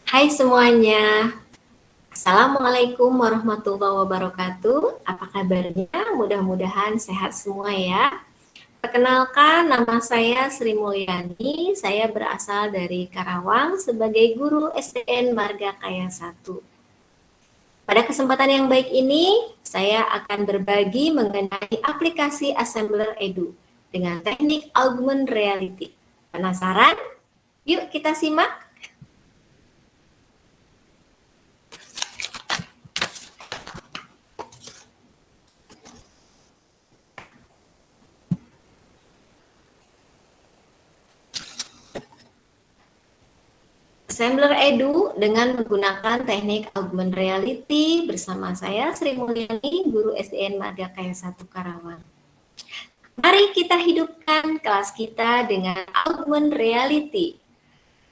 Hai semuanya, Assalamualaikum warahmatullahi wabarakatuh. Apa kabarnya? Mudah-mudahan sehat semua ya. Perkenalkan, nama saya Sri Mulyani. Saya berasal dari Karawang sebagai guru SDN Marga Kaya 1. Pada kesempatan yang baik ini, saya akan berbagi mengenai aplikasi Assembler Edu dengan teknik augmented reality. Penasaran? Yuk kita simak. Assembler Edu dengan menggunakan teknik augmented reality bersama saya Sri Mulyani, guru SDN Marga Kaya 1 Karawang. Mari kita hidupkan kelas kita dengan augmented reality.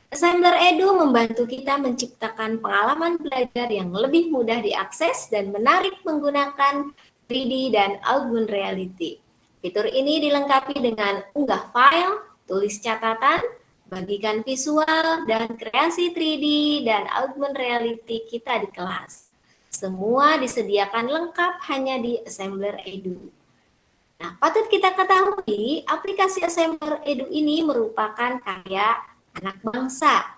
Assembler Edu membantu kita menciptakan pengalaman belajar yang lebih mudah diakses dan menarik menggunakan 3D dan augmented reality. Fitur ini dilengkapi dengan unggah file, tulis catatan, bagikan visual, dan kreasi 3D dan augmented reality kita di kelas. Semua disediakan lengkap hanya di Assembler Edu. Nah, patut kita ketahui, aplikasi Assembler Edu ini merupakan karya anak bangsa.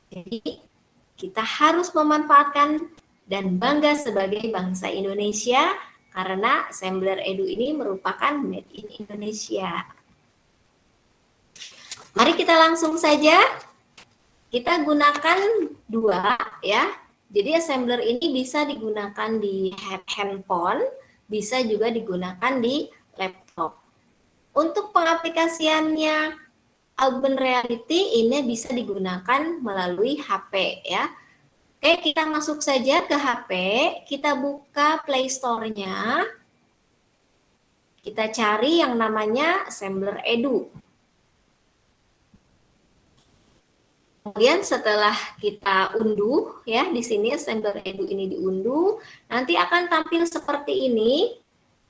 Jadi, kita harus memanfaatkan dan bangga sebagai bangsa Indonesia karena Assembler Edu ini merupakan made in Indonesia. Mari kita langsung saja kita gunakan dua ya. Jadi Assembler ini bisa digunakan di handphone, bisa juga digunakan di laptop. Untuk pengaplikasiannya augmented reality ini bisa digunakan melalui HP ya. Oke, kita masuk saja ke HP, kita buka Play Store-nya. Kita cari yang namanya Assembler Edu. Kemudian setelah kita unduh ya, di sini Assembler Edu ini diunduh, nanti akan tampil seperti ini.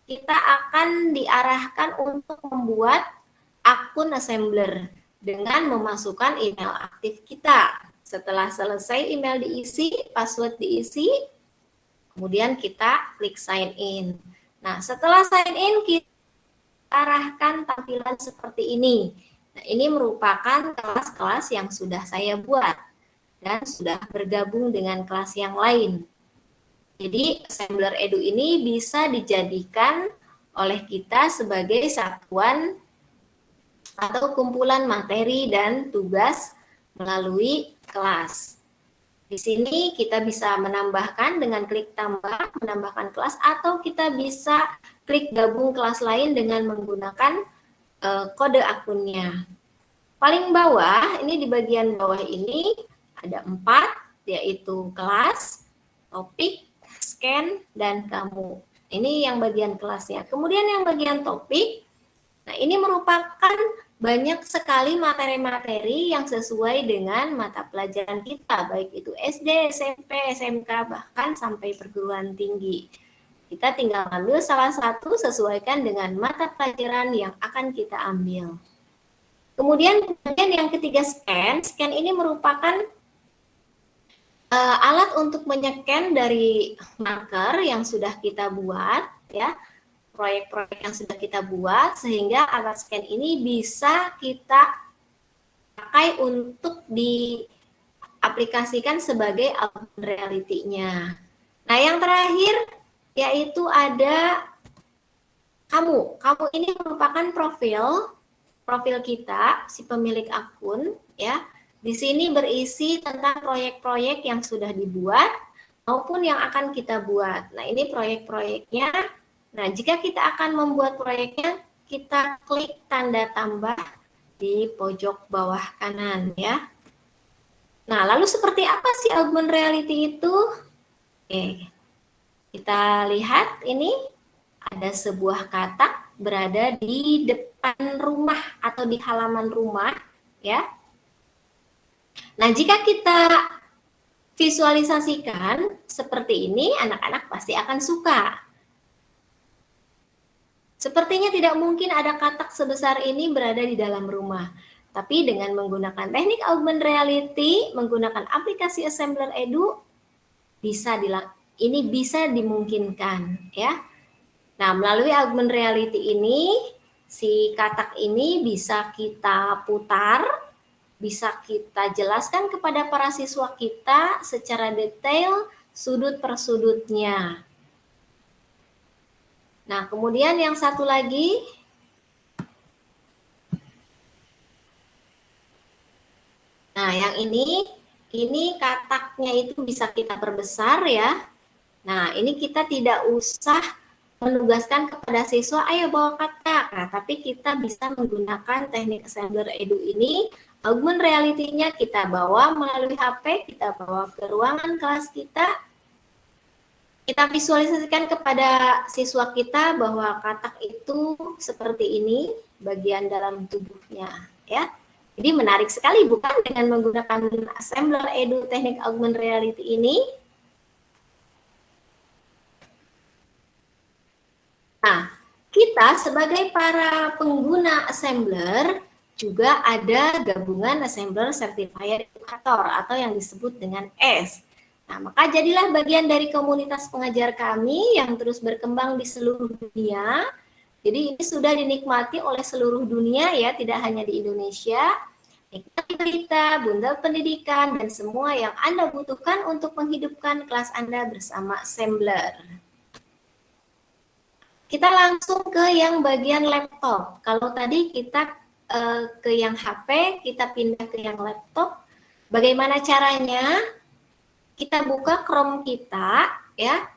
Kita akan diarahkan untuk membuat akun Assembler dengan memasukkan email aktif kita. Setelah selesai email diisi, password diisi, kemudian kita klik sign in. Nah, setelah sign in, kita arahkan tampilan seperti ini. Nah, ini merupakan kelas-kelas yang sudah saya buat dan sudah bergabung dengan kelas yang lain. Jadi, Assembler Edu ini bisa dijadikan oleh kita sebagai satuan atau kumpulan materi dan tugas melalui kelas. Di sini kita bisa menambahkan dengan klik tambah, menambahkan kelas, atau kita bisa klik gabung kelas lain dengan menggunakan kode akunnya. Paling bawah, ini di bagian bawah ini ada 4, yaitu kelas, topik, scan, dan kamu. Ini yang bagian kelasnya. Kemudian yang bagian topik, nah ini merupakan banyak sekali materi-materi yang sesuai dengan mata pelajaran kita, baik itu SD, SMP, SMK, bahkan sampai perguruan tinggi. Kita tinggal ambil salah satu sesuaikan dengan mata pelajaran yang akan kita ambil. Kemudian yang ketiga scan. Scan ini merupakan alat untuk menycan dari marker yang sudah kita buat, ya, proyek-proyek yang sudah kita buat, sehingga alat scan ini bisa kita pakai untuk diaplikasikan sebagai augmented reality-nya. Nah, yang terakhir yaitu ada kamu. Kamu ini merupakan profil kita, si pemilik akun, ya. Di sini berisi tentang proyek-proyek yang sudah dibuat maupun yang akan kita buat. Nah, ini proyek-proyeknya. Nah, jika kita akan membuat proyeknya, kita klik tanda tambah di pojok bawah kanan ya. Nah, lalu seperti apa sih augmented reality itu? Oke. Kita lihat ini ada sebuah katak berada di depan rumah atau di halaman rumah ya. Nah, jika kita visualisasikan seperti ini, anak-anak pasti akan suka. Sepertinya tidak mungkin ada katak sebesar ini berada di dalam rumah. Tapi dengan menggunakan teknik augmented reality, menggunakan aplikasi Assembler Edu, ini bisa dimungkinkan ya. Nah, melalui augmented reality ini, si katak ini bisa kita putar, bisa kita jelaskan kepada para siswa kita secara detail sudut per sudutnya. Nah, kemudian yang satu lagi, nah yang ini kataknya itu bisa kita perbesar ya. Nah, ini kita tidak usah menugaskan kepada siswa, ayo bawa katak. Nah, tapi kita bisa menggunakan teknik Assembler Edu ini, augmented reality-nya kita bawa melalui HP, kita bawa ke ruangan kelas kita visualisasikan kepada siswa kita bahwa katak itu seperti ini bagian dalam tubuhnya ya. Jadi menarik sekali bukan dengan menggunakan Assembler Edu teknik augmented reality ini. Nah, kita sebagai para pengguna Assembler juga ada gabungan Assembler Certified Educator atau yang disebut dengan S. Nah, maka jadilah bagian dari komunitas pengajar kami yang terus berkembang di seluruh dunia. Jadi ini sudah dinikmati oleh seluruh dunia ya, tidak hanya di Indonesia. Nikmati berita, bundel pendidikan, dan semua yang Anda butuhkan untuk menghidupkan kelas Anda bersama Assembler. Kita langsung ke yang bagian laptop. Kalau tadi kita ke yang HP, kita pindah ke yang laptop. Bagaimana caranya? Kita buka Chrome kita ya,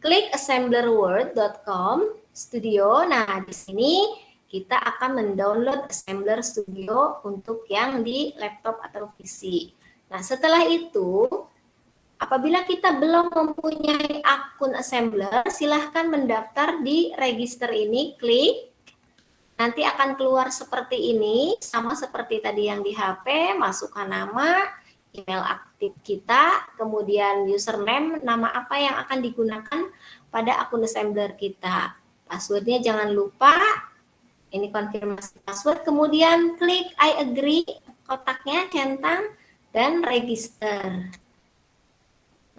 klik assemblerworld.com Studio. Nah, di sini kita akan mendownload Assembler Studio untuk yang di laptop atau PC. Nah, setelah itu, apabila kita belum mempunyai akun Assembler, silahkan mendaftar di register ini, klik. Nanti akan keluar seperti ini, sama seperti tadi yang di HP, masukkan nama, email aktif kita, kemudian username, nama apa yang akan digunakan pada akun Assembler kita. Passwordnya jangan lupa, ini konfirmasi password, kemudian klik I agree, kotaknya centang, dan register.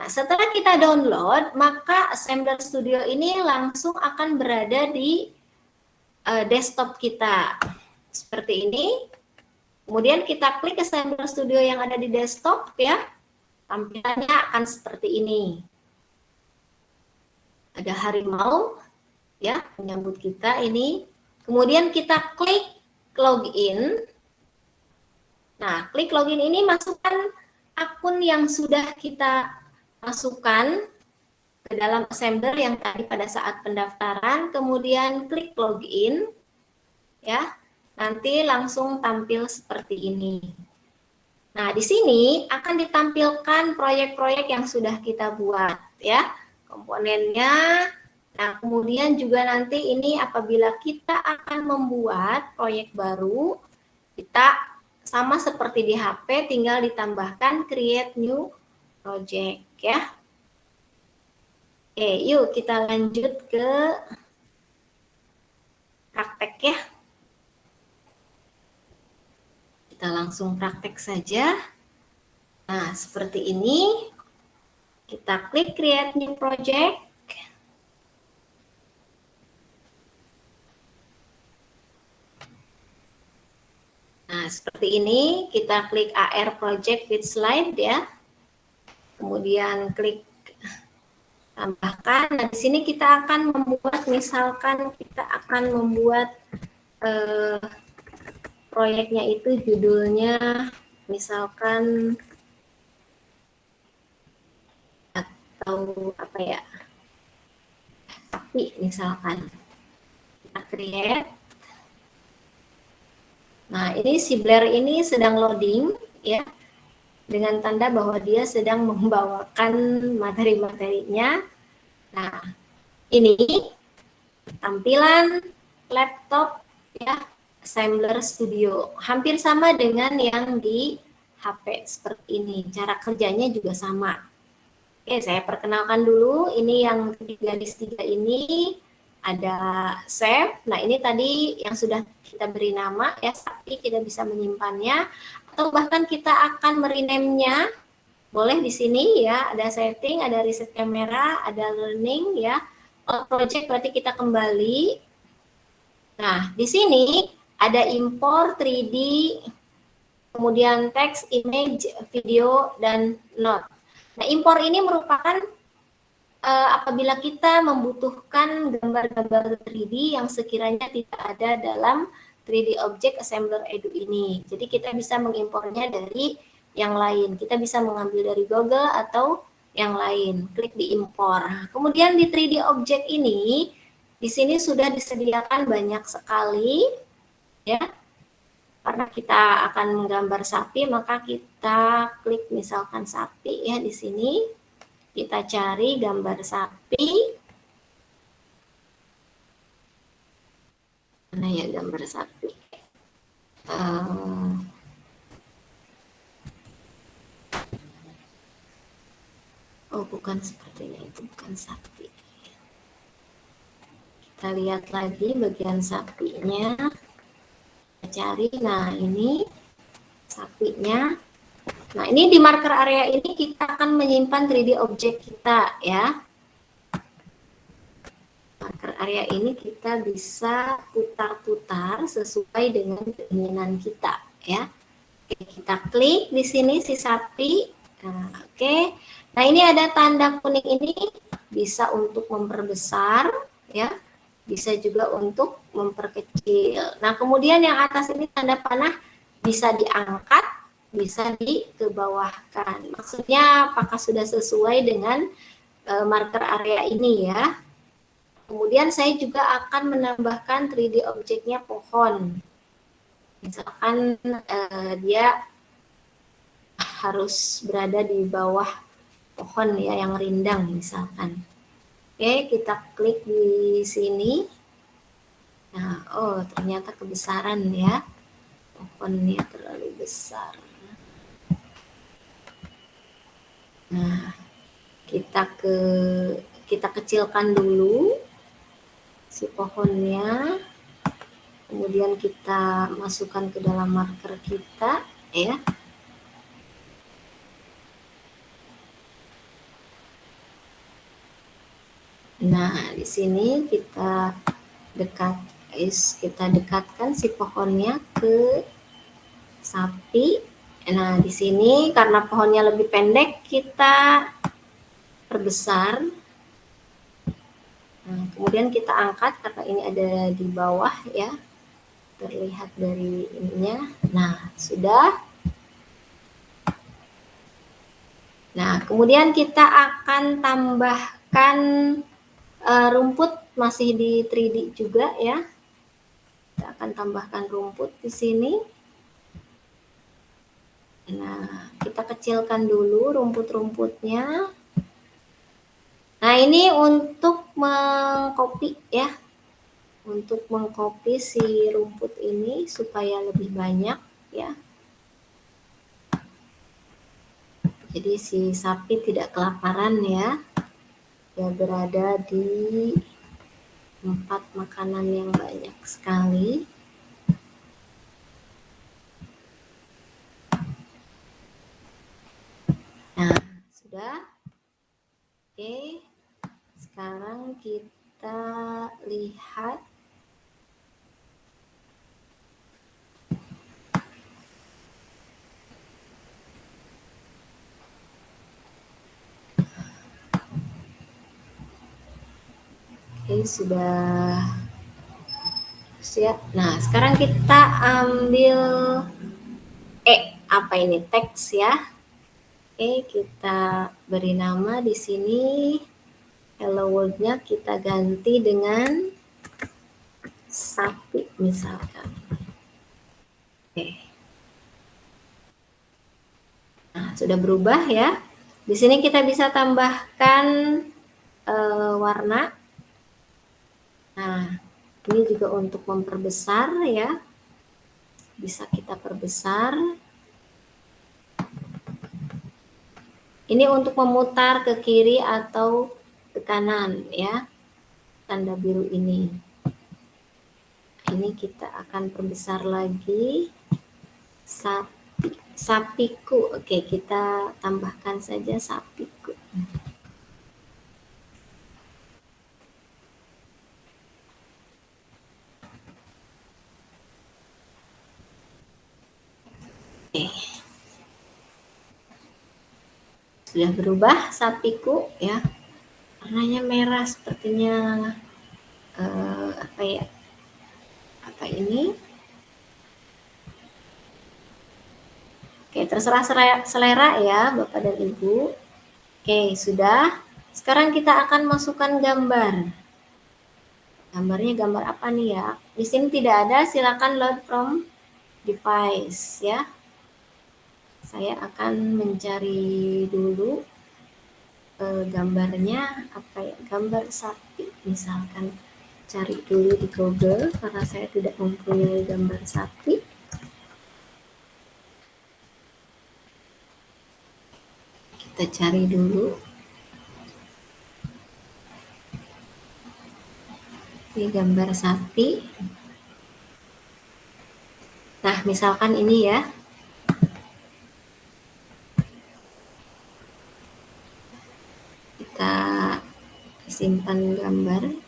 Nah, setelah kita download, maka Assembler Studio ini langsung akan berada di desktop kita. Seperti ini. Kemudian kita klik Assembler Studio yang ada di desktop ya. Tampilannya akan seperti ini. Ada harimau ya menyambut kita ini. Kemudian kita klik login. Nah, klik login ini masukkan akun yang sudah kita masukkan ke dalam Assembler yang tadi pada saat pendaftaran, kemudian klik login ya. Nanti langsung tampil seperti ini. Nah, di sini akan ditampilkan proyek-proyek yang sudah kita buat ya, komponennya. Nah, kemudian juga nanti ini apabila kita akan membuat proyek baru, kita sama seperti di HP, tinggal ditambahkan create new project ya. Oke, yuk kita lanjut ke praktek ya. Kita langsung praktek saja. Nah, seperti ini. Kita klik create new project. Nah, seperti ini. Kita klik AR project with slide ya. Kemudian klik tambahkan. Nah, di sini kita akan membuat, misalkan kita akan membuat proyeknya itu judulnya misalkan atau apa ya, tapi misalkan kita create. Nah, ini si Blair ini sedang loading ya, dengan tanda bahwa dia sedang membawakan materi-materinya. Nah, ini tampilan laptop ya, Assembler Studio. Hampir sama dengan yang di HP seperti ini. Cara kerjanya juga sama. Oke, saya perkenalkan dulu. Ini yang 3x3 ini. ada save. Nah, ini tadi yang sudah kita beri nama ya, tapi kita bisa menyimpannya atau bahkan kita akan merename-nya. Boleh di sini ya, ada setting, ada reset kamera, ada learning ya. All project berarti kita kembali. Nah, di sini ada import 3D, kemudian teks, image, video, dan note. Nah, import ini merupakan apabila kita membutuhkan gambar-gambar 3D yang sekiranya tidak ada dalam 3D Object Assembler Edu ini. Jadi kita bisa mengimpornya dari yang lain. Kita bisa mengambil dari Google atau yang lain. Klik di impor. Kemudian di 3D Object ini, di sini sudah disediakan banyak sekali, ya. Karena kita akan menggambar sapi, maka kita klik misalkan sapi ya di sini. Kita cari gambar sapi. Mana ya gambar sapi? Oh, bukan sepertinya, itu bukan sapi. Kita lihat lagi bagian sapinya. Kita cari, nah ini sapinya. Nah, ini di marker area ini kita akan menyimpan 3D objek kita ya. Marker area ini kita bisa putar-putar sesuai dengan keinginan kita ya. Oke, kita klik di sini si sapi. Nah, oke. Nah, ini ada tanda kuning ini bisa untuk memperbesar ya. Bisa juga untuk memperkecil. Nah, kemudian yang atas ini tanda panah bisa diangkat, bisa dikebawahkan. Maksudnya apakah sudah sesuai dengan marker area ini ya. Kemudian saya juga akan menambahkan 3D objeknya pohon. Misalkan dia harus berada di bawah pohon ya yang rindang misalkan. Oke, kita klik di sini. Nah, oh ternyata kebesaran ya. Pohonnya terlalu besar. Nah, kita kecilkan dulu si pohonnya. Kemudian kita masukkan ke dalam marker kita ya. Nah, di sini kita dekatkan si pohonnya ke sapi. Nah, di sini karena pohonnya lebih pendek, kita perbesar. Nah, kemudian kita angkat karena ini ada di bawah ya. Terlihat dari ininya. Nah, sudah. Nah, kemudian kita akan tambahkan rumput masih di 3D juga ya. Kita akan tambahkan rumput di sini. Nah, kita kecilkan dulu rumput-rumputnya. Nah, ini untuk mengcopy ya. Untuk mengcopy si rumput ini supaya lebih banyak ya. Jadi si sapi tidak kelaparan ya. Dia berada di tempat makanan yang banyak sekali. Nah, sudah. Oke. Sekarang kita lihat sudah siap. Nah, sekarang kita ambil apa ini teks ya. Kita beri nama di sini. Hello world-nya kita ganti dengan sapi misalkan. Nah, sudah berubah ya. Di sini kita bisa tambahkan warna. Nah, ini juga untuk memperbesar ya. Bisa kita perbesar. Ini untuk memutar ke kiri atau ke kanan ya. tanda biru ini. Ini kita akan perbesar lagi. Sapiku. Oke, kita tambahkan saja sapiku. Oke. Sudah berubah sapiku ya. Warnanya merah sepertinya apa ya? Apa ini? Oke, terserah selera ya Bapak dan Ibu. Oke, sudah. Sekarang kita akan masukkan gambar. Gambarnya gambar apa nih ya? Di sini tidak ada, silakan load from device ya. Saya akan mencari dulu gambarnya apa ya? Gambar sapi misalkan. Cari dulu di Google karena saya tidak mempunyai gambar sapi. Kita cari dulu. Ini gambar sapi. Nah, misalkan ini ya. Kita simpan gambar.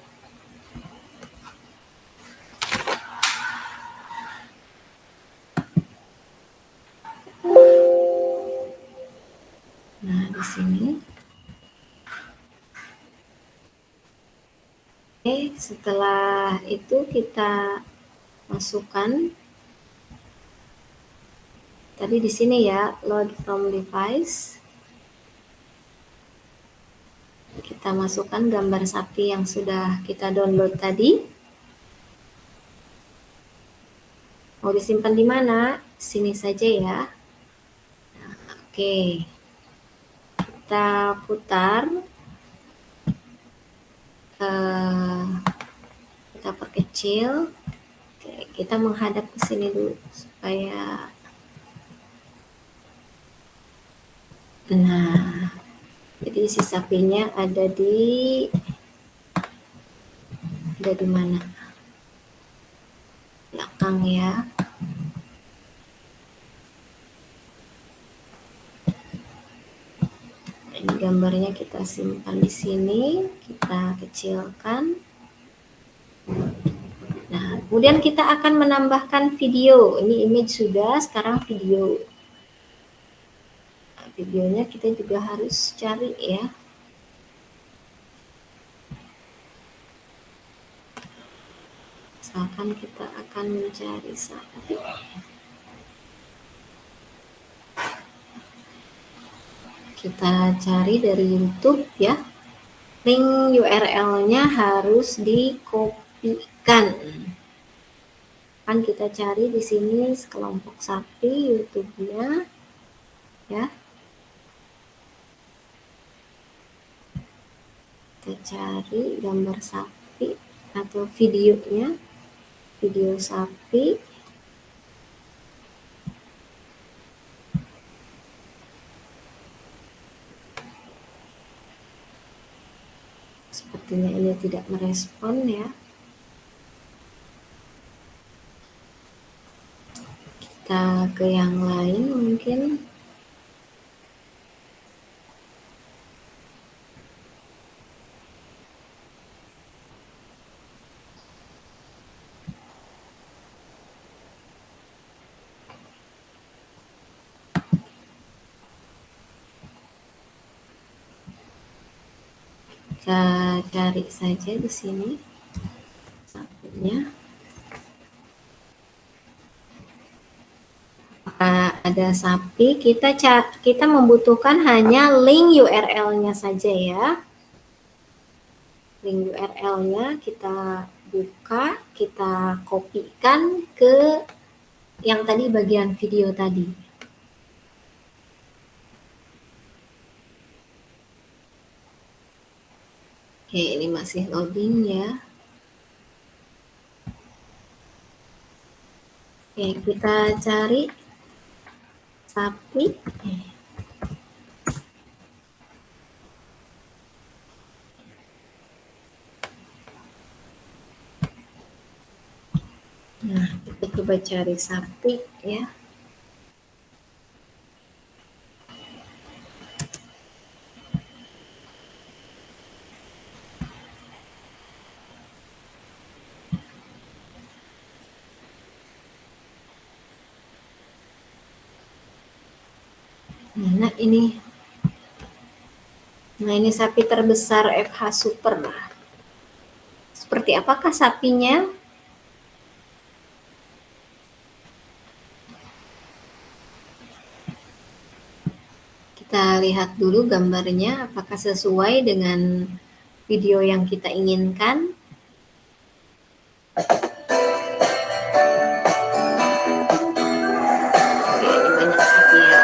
Nah, di sini. Oke, setelah itu kita masukkan tadi di sini ya, load from device. Kita masukkan gambar sapi yang sudah kita download tadi. Mau disimpan di mana? Sini saja ya. Nah, oke. Kita putar. Kita perkecil. Oke, kita menghadap ke sini dulu supaya. Nah, jadi si sapinya ada di mana? Belakang ya. Ini gambarnya kita simpan di sini, kita kecilkan. Nah, kemudian kita akan menambahkan video. Ini image sudah, sekarang video. Nah, videonya kita juga harus cari ya. Misalkan kita akan mencari sapi. Kita cari dari YouTube ya. Link URL-nya harus dikopikan. Kan kita cari di sini sekelompok sapi YouTube-nya ya. Kita cari gambar sapi atau videonya, video sapi. Sepertinya ini tidak merespon ya. Kita ke yang lain mungkin. Kita cari saja di sini sapinya. Ada sapi, kita membutuhkan hanya link URL-nya saja ya. Link URL-nya kita buka, kita kopikan ke yang tadi bagian video tadi. Oke, ini masih loading ya. Oke, kita cari sapi. coba cari sapi ya. Nah ini, nah ini sapi terbesar FH Super. Seperti apakah sapinya? Kita lihat dulu gambarnya apakah sesuai dengan video yang kita inginkan. Oke, ini banyak sapi ya.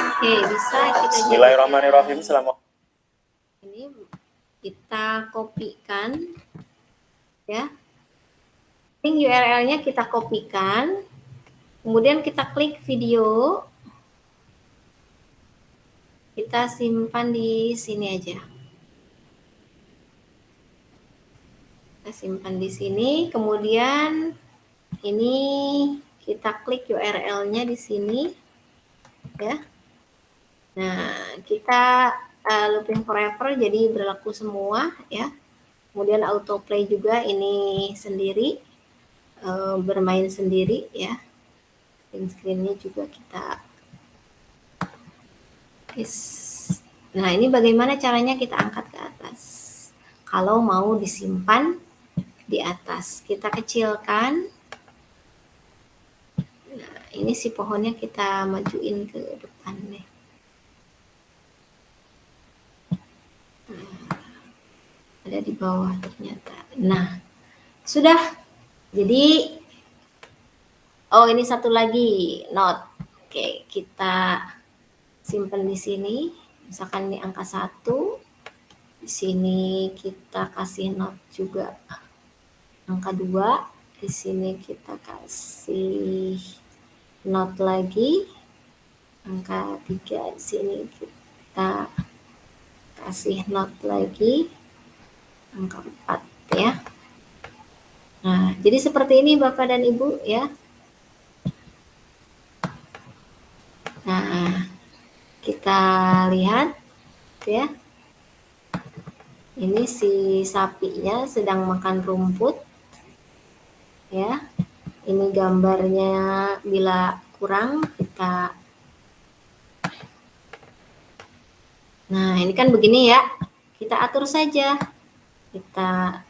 Oke, bisa kita Bismillahirrahmanirrahim. Selamat. Ini kita kopikan ya. Link URL-nya kita kopikan. Kemudian kita klik video. Kita simpan di sini aja. Kita simpan di sini, kemudian ini kita klik URL-nya di sini ya. Nah, kita looping forever jadi berlaku semua ya. Kemudian autoplay juga ini sendiri bermain sendiri ya. Screen-nya juga kita. Nah, ini bagaimana caranya kita angkat ke atas. Kalau mau disimpan di atas, kita kecilkan. Nah, ini si pohonnya kita majuin ke depan nih. Nah, ada di bawah ternyata. Nah, sudah. Jadi, oh ini satu lagi note. Oke, kita simpan di sini. Misalkan ini angka 1. Di sini kita kasih note juga angka 2. Di sini kita kasih note lagi angka 3. Di sini kita kasih note lagi angka 4 ya. Nah, jadi seperti ini Bapak dan Ibu ya. Nah, kita lihat ya. Ini si sapinya sedang makan rumput ya. Ini gambarnya bila kurang kita. Nah, ini kan begini ya. Kita atur saja. Kita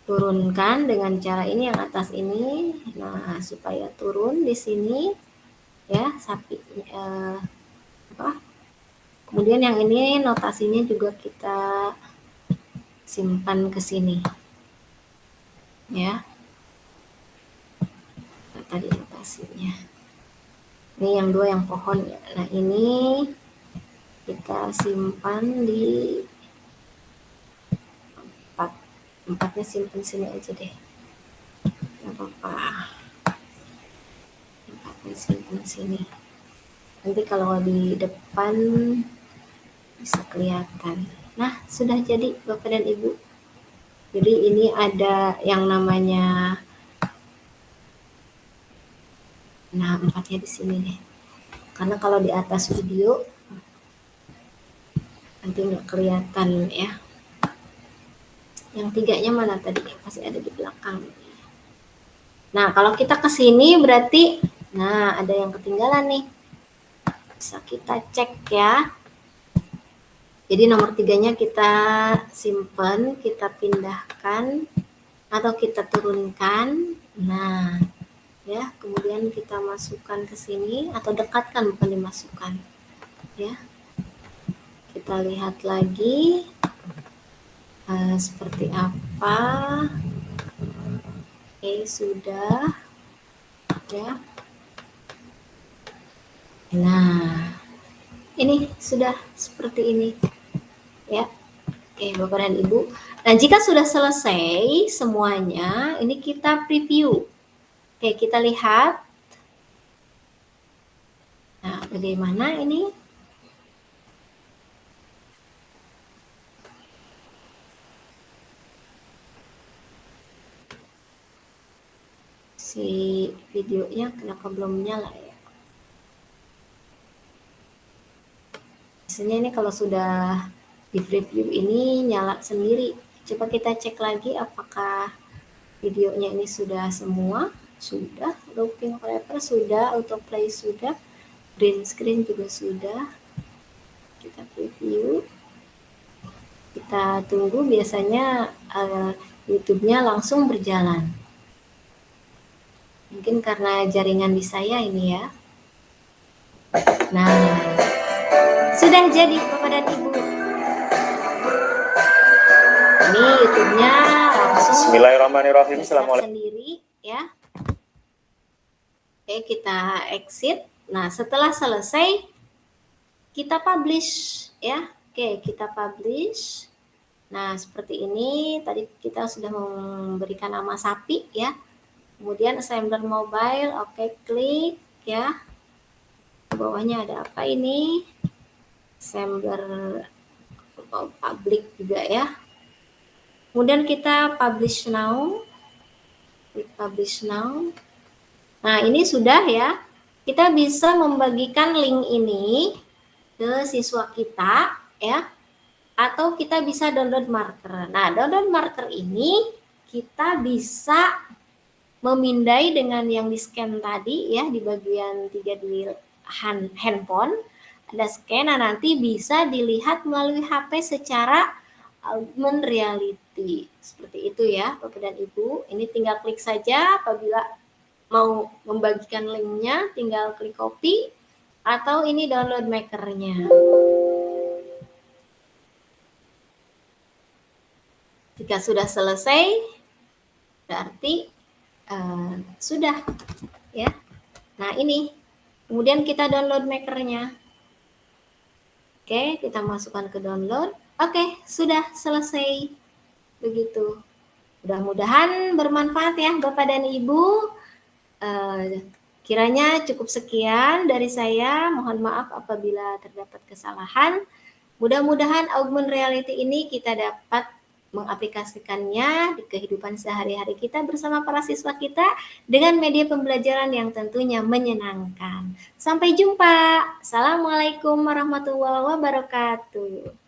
turunkan dengan cara ini yang atas ini. Nah, supaya turun di sini ya sapi kemudian yang ini notasinya juga kita simpan ke sini ya. Nah, tadi notasinya ini yang 2 yang pohon ya. Nah, ini kita simpan di 4-nya simpan sini aja deh, nggak apa-apa. 4-nya simpan sini, nanti kalau di depan bisa kelihatan. Nah, sudah jadi Bapak dan Ibu. Jadi ini ada yang namanya, nah 4-nya di sini nih. Karena kalau di atas video nanti nggak kelihatan ya. Yang 3-nya mana tadi? Masih ada di belakang. Nah, kalau kita ke sini berarti, nah ada yang ketinggalan nih. Bisa kita cek ya. Jadi nomor 3-nya kita simpan, kita pindahkan atau kita turunkan. Nah, ya, kemudian kita masukkan ke sini atau dekatkan, bukan dimasukkan. Ya. Kita lihat lagi seperti apa. Oke, sudah. Ya. Nah, ini sudah seperti ini. Ya. Oke, Bapak dan Ibu. Nah, jika sudah selesai semuanya, ini kita preview. Oke, kita lihat. Nah, bagaimana ini? videonya kenapa belum nyala ya? Biasanya ini kalau sudah di preview ini nyala sendiri. Coba kita cek lagi apakah videonya ini sudah semua. Sudah, looping wrapper sudah, autoplay sudah, green screen juga sudah. Kita preview. Kita tunggu, biasanya YouTube-nya langsung berjalan. Mungkin karena jaringan di saya ini ya. Nah, sudah jadi Bapak dan Ibu. Ini YouTube-nya langsung Bismillahirrahmanirrahim. Assalamualaikum. sendiri ya. Oke, kita exit. Nah, setelah selesai kita publish ya. Oke, kita publish. Nah, seperti ini. Tadi kita sudah memberikan nama sapi ya. Kemudian assembler mobile, oke, klik ya. Bawahnya ada apa ini? Assembler public juga ya. Kemudian kita publish now. Klik publish now. Nah, ini sudah ya. Kita bisa membagikan link ini ke siswa kita ya. Atau kita bisa download marker. Nah, download marker ini kita bisa memindai dengan yang di-scan tadi ya, di bagian 3 di handphone. Ada scan, nah nanti bisa dilihat melalui HP secara augmented reality. Seperti itu ya, Bapak dan Ibu. Ini tinggal klik saja apabila mau membagikan linknya, tinggal klik copy atau ini download makernya. Jika sudah selesai, berarti sudah ya. Nah, ini kemudian kita download makernya. Oke, kita masukkan ke download. Oke, sudah selesai. Begitu. Mudah-mudahan bermanfaat ya Bapak dan Ibu. Kiranya cukup sekian dari saya. Mohon maaf apabila terdapat kesalahan. Mudah-mudahan augmented reality ini kita dapat mengaplikasikannya di kehidupan sehari-hari kita bersama para siswa kita dengan media pembelajaran yang tentunya menyenangkan. Sampai jumpa. Assalamualaikum warahmatullahi wabarakatuh.